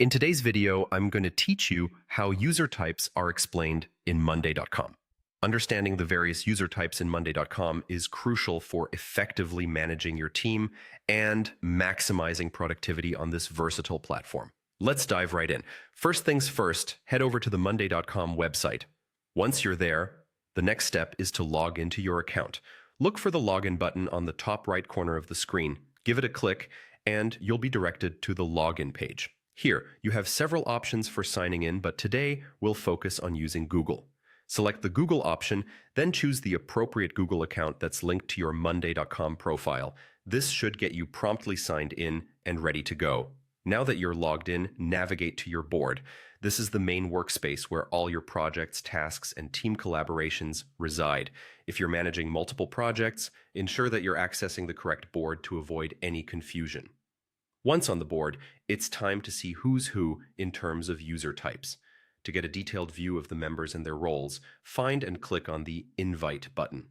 In today's video, I'm going to teach you how user types are explained in Monday.com. Understanding the various user types in Monday.com is crucial for effectively managing your team and maximizing productivity on this versatile platform. Let's dive right in. First things first, head over to the Monday.com website. Once you're there, the next step is to log into your account. Look for the login button on the top right corner of the screen. Give it a click, and you'll be directed to the login page. Here, you have several options for signing in, but today we'll focus on using Google. Select the Google option, then choose the appropriate Google account that's linked to your Monday.com profile. This should get you promptly signed in and ready to go. Now that you're logged in, navigate to your board. This is the main workspace where all your projects, tasks, and team collaborations reside. If you're managing multiple projects, ensure that you're accessing the correct board to avoid any confusion. Once on the board, it's time to see who's who in terms of user types. To get a detailed view of the members and their roles, find and click on the Invite button.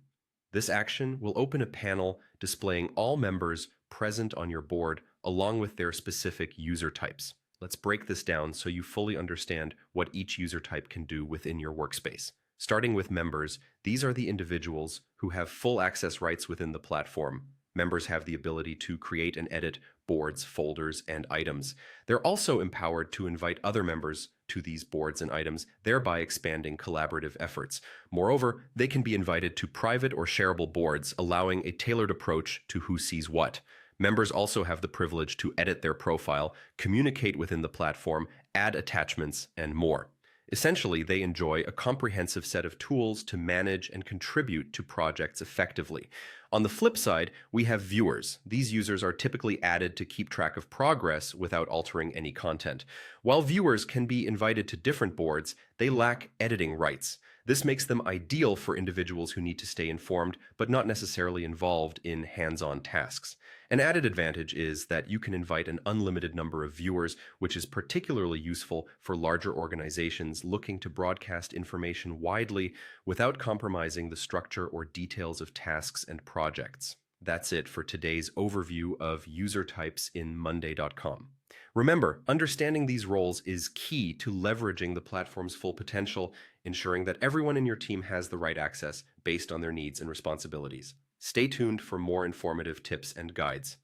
This action will open a panel displaying all members present on your board along with their specific user types. Let's break this down so you fully understand what each user type can do within your workspace. Starting with members, these are the individuals who have full access rights within the platform. Members have the ability to create and edit boards, folders, and items. They're also empowered to invite other members to these boards and items, thereby expanding collaborative efforts. Moreover, they can be invited to private or shareable boards, allowing a tailored approach to who sees what. Members also have the privilege to edit their profile, communicate within the platform, add attachments, and more. Essentially, they enjoy a comprehensive set of tools to manage and contribute to projects effectively. On the flip side, we have viewers. These users are typically added to keep track of progress without altering any content. While viewers can be invited to different boards, they lack editing rights. This makes them ideal for individuals who need to stay informed, but not necessarily involved in hands-on tasks. An added advantage is that you can invite an unlimited number of viewers, which is particularly useful for larger organizations looking to broadcast information widely without compromising the structure or details of tasks and projects. That's it for today's overview of user types in Monday.com. Remember, understanding these roles is key to leveraging the platform's full potential, ensuring that everyone in your team has the right access based on their needs and responsibilities. Stay tuned for more informative tips and guides.